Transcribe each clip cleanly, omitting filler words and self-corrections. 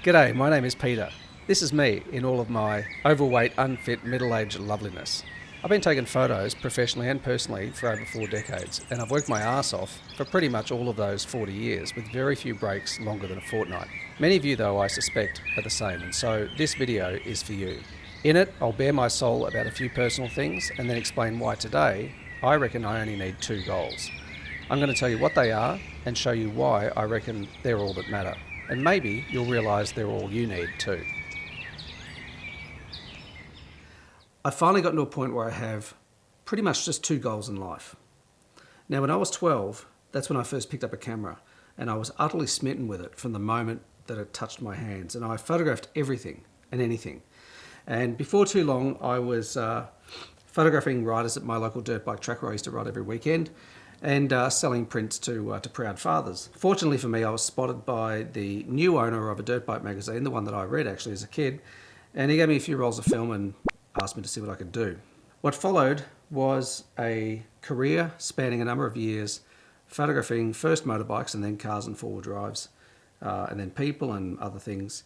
G'day, my name is Peter. This is me in all of my overweight, unfit, middle-aged loveliness. I've been taking photos professionally and personally for over 4 decades, and I've worked my ass off for pretty much all of those 40 years with very few breaks longer than a fortnight. Many of you, though, I suspect, are the same, and so this video is for you. In it, I'll bare my soul about a few personal things and then explain why today I reckon I only need 2 goals. I'm going to tell you what they are and show you why I reckon they're all that matter. And maybe you'll realise they're all you need too. I finally got to a point where I have pretty much just 2 goals in life. Now, when I was 12, that's when I first picked up a camera, and I was utterly smitten with it from the moment that it touched my hands. And I photographed everything and anything. And before too long, I was photographing riders at my local dirt bike track where I used to ride every weekend, and selling prints to proud fathers. Fortunately for me, I was spotted by the new owner of a dirt bike magazine, the one that I read actually as a kid, and he gave me a few rolls of film and asked me to see what I could do. What followed was a career spanning a number of years, photographing first motorbikes and then cars and four-wheel drives, and then people and other things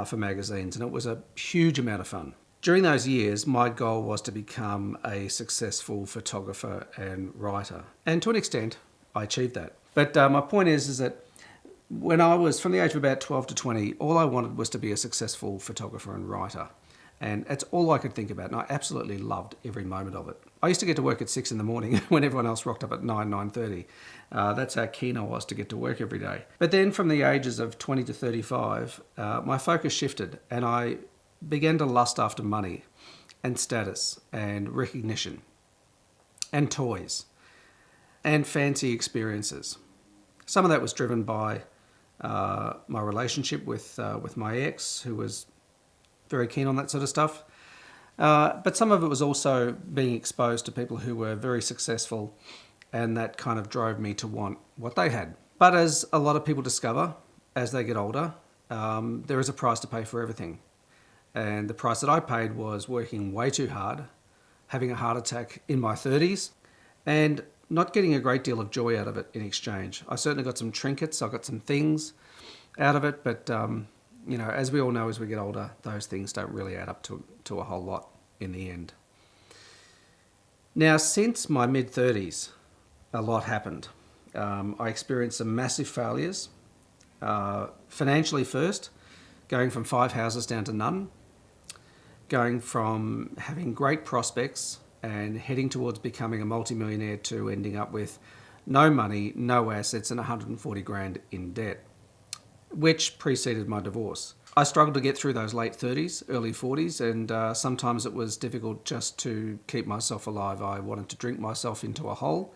for magazines, and it was a huge amount of fun. During those years, my goal was to become a successful photographer and writer. And to an extent, I achieved that. But my point is that when I was from the age of about 12 to 20, all I wanted was to be a successful photographer and writer. And that's all I could think about. And I absolutely loved every moment of it. I used to get to work at 6 in the morning when everyone else rocked up at 9:30. That's how keen I was to get to work every day. But then from the ages of 20 to 35, my focus shifted, and I began to lust after money and status and recognition and toys and fancy experiences. Some of that was driven by my relationship with my ex, who was very keen on that sort of stuff. But some of it was also being exposed to people who were very successful, and that kind of drove me to want what they had. But as a lot of people discover as they get older, there is a price to pay for everything. And the price that I paid was working way too hard, having a heart attack in my 30s, and not getting a great deal of joy out of it in exchange. I certainly got some trinkets, I got some things out of it, but as we all know, as we get older, those things don't really add up to a whole lot in the end. Now, since my mid-30s, a lot happened. I experienced some massive failures, financially first, going from 5 houses down to none, going from having great prospects and heading towards becoming a multimillionaire to ending up with no money, no assets, and 140 grand in debt, which preceded my divorce. I struggled to get through those late 30s, early 40s, and sometimes it was difficult just to keep myself alive. I wanted to drink myself into a hole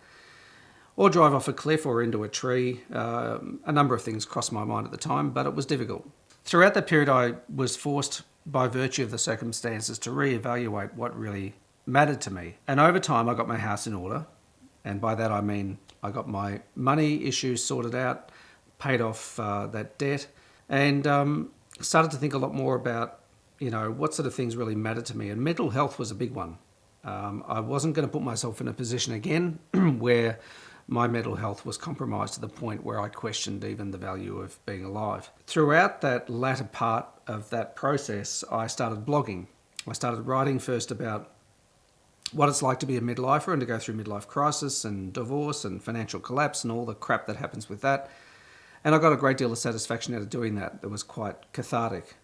or drive off a cliff or into a tree. A number of things crossed my mind at the time, but it was difficult. Throughout that period, I was forced, by virtue of the circumstances, to reevaluate what really mattered to me. And over time, I got my house in order. And by that, I mean I got my money issues sorted out, paid off that debt, and started to think a lot more about, what sort of things really mattered to me. And mental health was a big one. I wasn't going to put myself in a position again where my mental health was compromised to the point where I questioned even the value of being alive. Throughout that latter part of that process, I started blogging. I started writing first about what it's like to be a midlifer and to go through midlife crisis and divorce and financial collapse and all the crap that happens with that. And I got a great deal of satisfaction out of doing that. It was quite cathartic.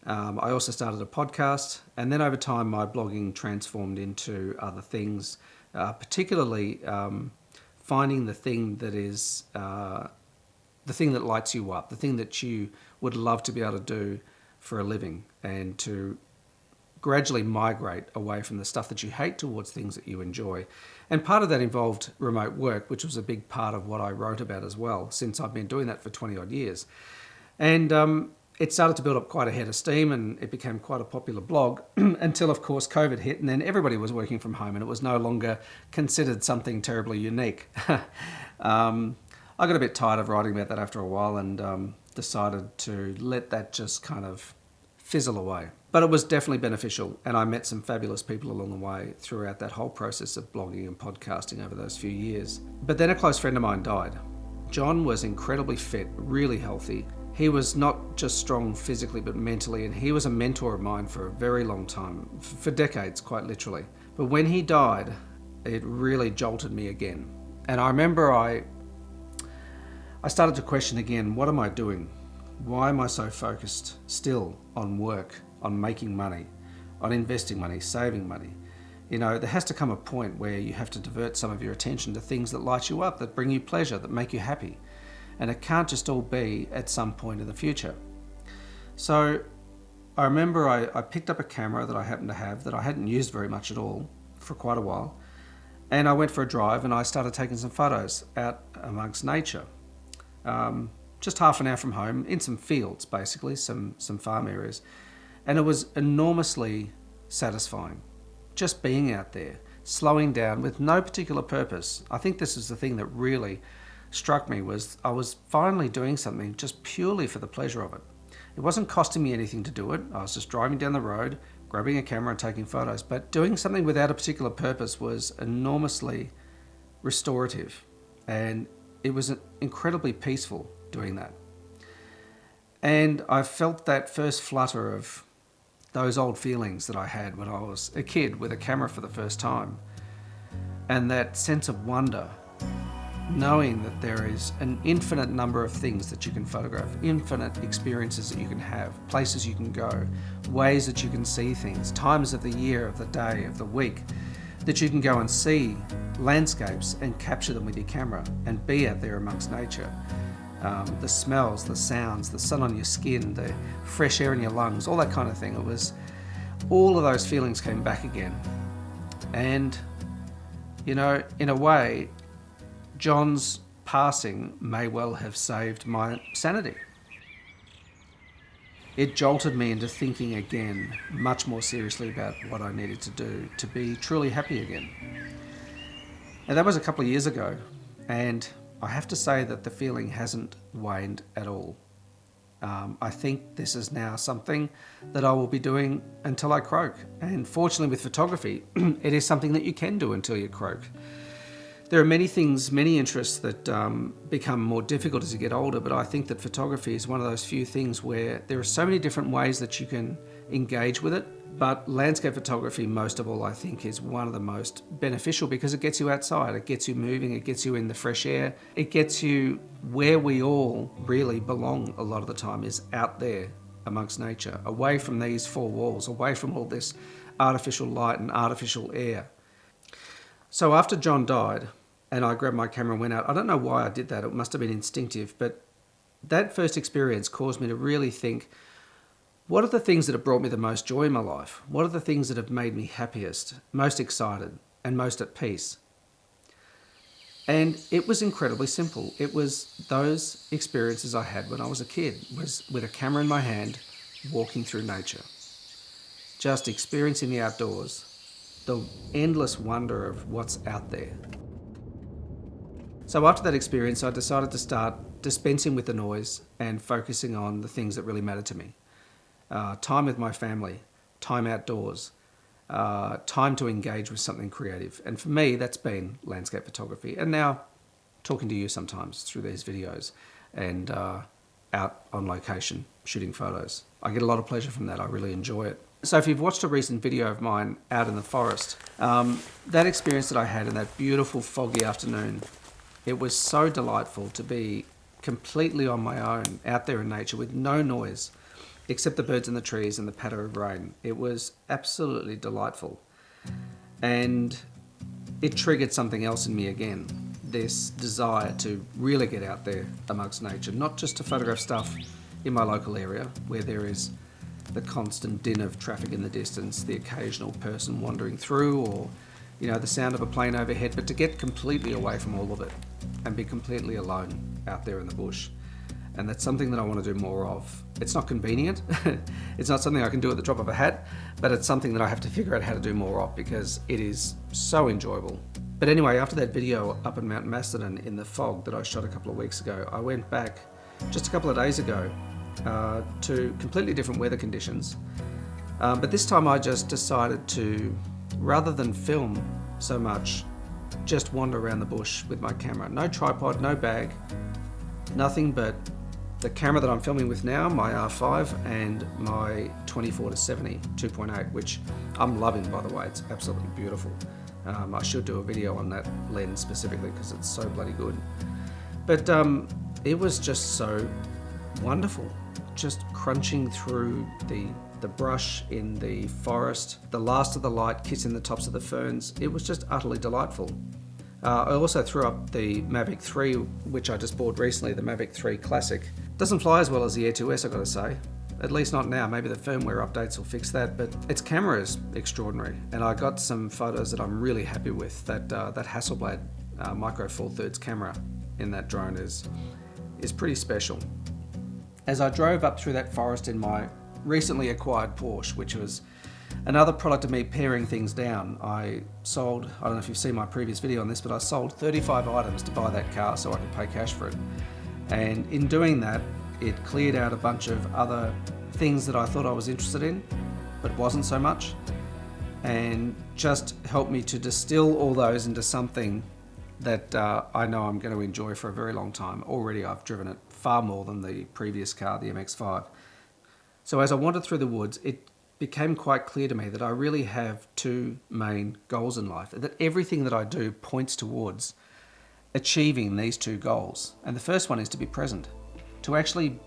I also started a podcast, and then over time my blogging transformed into other things, particularly finding the thing that is the thing that lights you up, the thing that you would love to be able to do for a living, and to gradually migrate away from the stuff that you hate towards things that you enjoy. And part of that involved remote work, which was a big part of what I wrote about as well, since I've been doing that for 20 odd years. And it started to build up quite a head of steam, and it became quite a popular blog until, of course, COVID hit, and then everybody was working from home, and it was no longer considered something terribly unique. I got a bit tired of writing about that after a while, and decided to let that just kind of fizzle away. But it was definitely beneficial, and I met some fabulous people along the way throughout that whole process of blogging and podcasting over those few years. But then a close friend of mine died. John was incredibly fit, really healthy. He was not just strong physically but mentally, and he was a mentor of mine for a very long time, for decades quite literally. But when he died, it really jolted me again. And I remember I started to question again, what am I doing? Why am I so focused still on work, on making money, on investing money, saving money? You know, there has to come a point where you have to divert some of your attention to things that light you up, that bring you pleasure, that make you happy. And it can't just all be at some point in the future. So I remember I picked up a camera that I happened to have that I hadn't used very much at all for quite a while. And I went for a drive and I started taking some photos out amongst nature. Just half an hour from home, in some fields basically, some farm areas. And it was enormously satisfying. Just being out there, slowing down with no particular purpose. I think this is the thing that really struck me, was I was finally doing something just purely for the pleasure of it. It wasn't costing me anything to do it. I was just driving down the road, grabbing a camera and taking photos. But doing something without a particular purpose was enormously restorative. And it was incredibly peaceful doing that. And I felt that first flutter of those old feelings that I had when I was a kid with a camera for the first time. And that sense of wonder, knowing that there is an infinite number of things that you can photograph, infinite experiences that you can have, places you can go, ways that you can see things, times of the year, of the day, of the week, that you can go and see landscapes and capture them with your camera and be out there amongst nature. The smells, the sounds, the sun on your skin, the fresh air in your lungs, all that kind of thing. It was, all of those feelings came back again. And, you know, in a way, John's passing may well have saved my sanity. It jolted me into thinking again, much more seriously about what I needed to do to be truly happy again. And that was a couple of years ago, and I have to say that the feeling hasn't waned at all. I think this is now something that I will be doing until I croak. And fortunately with photography, it is something that you can do until you croak. There are many things, many interests that become more difficult as you get older, but I think that photography is one of those few things where there are so many different ways that you can engage with it. But landscape photography, most of all, I think is one of the most beneficial because it gets you outside, it gets you moving, it gets you in the fresh air, it gets you where we all really belong a lot of the time, is out there amongst nature, away from these four walls, away from all this artificial light and artificial air. So after John died and I grabbed my camera and went out, I don't know why I did that, it must have been instinctive, but that first experience caused me to really think, what are the things that have brought me the most joy in my life? What are the things that have made me happiest, most excited, and most at peace? And it was incredibly simple. It was those experiences I had when I was a kid, was with a camera in my hand, walking through nature. Just experiencing the outdoors, the endless wonder of what's out there. So after that experience, I decided to start dispensing with the noise and focusing on the things that really mattered to me. Time with my family, time outdoors, time to engage with something creative. And for me, that's been landscape photography. And now talking to you sometimes through these videos and out on location shooting photos. I get a lot of pleasure from that. I really enjoy it. So if you've watched a recent video of mine out in the forest, that experience that I had in that beautiful foggy afternoon, it was so delightful to be completely on my own out there in nature with no noise, except the birds in the trees and the patter of rain. It was absolutely delightful. And it triggered something else in me again, this desire to really get out there amongst nature, not just to photograph stuff in my local area where there is the constant din of traffic in the distance, the occasional person wandering through, or the sound of a plane overhead, but to get completely away from all of it and be completely alone out there in the bush. And that's something that I want to do more of. It's not convenient. It's not something I can do at the drop of a hat, but it's something that I have to figure out how to do more of because it is so enjoyable. But anyway, after that video up in Mount Macedon in the fog that I shot a couple of weeks ago, I went back just a couple of days ago to completely different weather conditions. But this time I just decided to, rather than film so much, just wander around the bush with my camera. No tripod, no bag, nothing but the camera that I'm filming with now, my R5, and my 24-70 2.8, which I'm loving, by the way. It's absolutely beautiful. I should do a video on that lens specifically because it's so bloody good. But it was just so wonderful, just crunching through the brush in the forest, the last of the light kissing the tops of the ferns. It was just utterly delightful. I also threw up the Mavic 3, which I just bought recently, the Mavic 3 Classic. Doesn't fly as well as the Air 2S, I've got to say. At least not now. Maybe the firmware updates will fix that, but its camera is extraordinary. And I got some photos that I'm really happy with. That Hasselblad Micro Four Thirds camera in that drone is pretty special. As I drove up through that forest in my recently acquired Porsche, which was another product of me paring things down, I sold, I don't know if you've seen my previous video on this, but I sold 35 items to buy that car so I could pay cash for it. And in doing that, it cleared out a bunch of other things that I thought I was interested in, but wasn't so much, and just helped me to distill all those into something that I know I'm going to enjoy for a very long time. Already I've driven it far more than the previous car, the MX-5. So as I wandered through the woods, it became quite clear to me that I really have two main goals in life, that everything that I do points towards achieving these two goals. And the first one is to be present, to actually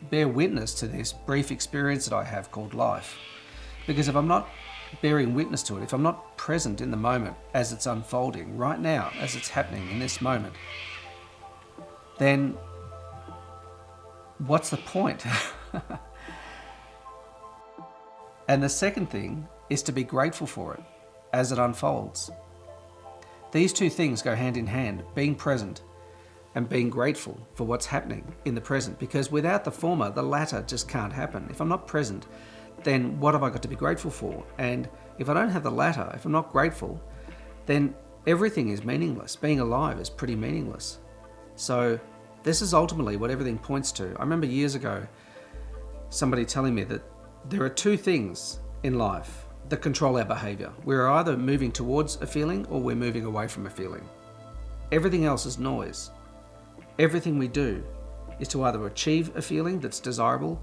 bear witness to this brief experience that I have called life. Because if I'm not bearing witness to it, if I'm not present in the moment as it's unfolding, right now, as it's happening in this moment, then what's the point? And the second thing is to be grateful for it as it unfolds. These two things go hand in hand, being present and being grateful for what's happening in the present, because without the former, the latter just can't happen. If I'm not present, then what have I got to be grateful for? And if I don't have the latter, if I'm not grateful, then everything is meaningless. Being alive is pretty meaningless. So this is ultimately what everything points to. I remember years ago, somebody telling me that there are two things in life that control our behavior. We're either moving towards a feeling or we're moving away from a feeling. Everything else is noise. Everything we do is to either achieve a feeling that's desirable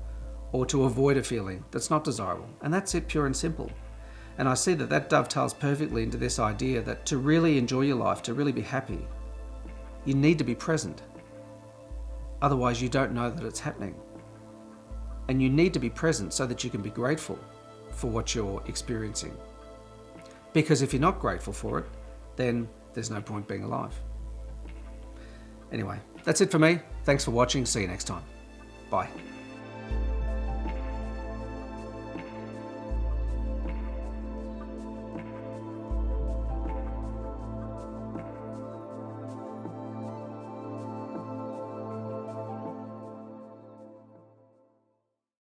or to avoid a feeling that's not desirable. And that's it, pure and simple. And I see that that dovetails perfectly into this idea that to really enjoy your life, to really be happy, you need to be present. Otherwise, you don't know that it's happening. And you need to be present so that you can be grateful for what you're experiencing. Because if you're not grateful for it, then there's no point being alive. Anyway, that's it for me. Thanks for watching. See you next time. Bye.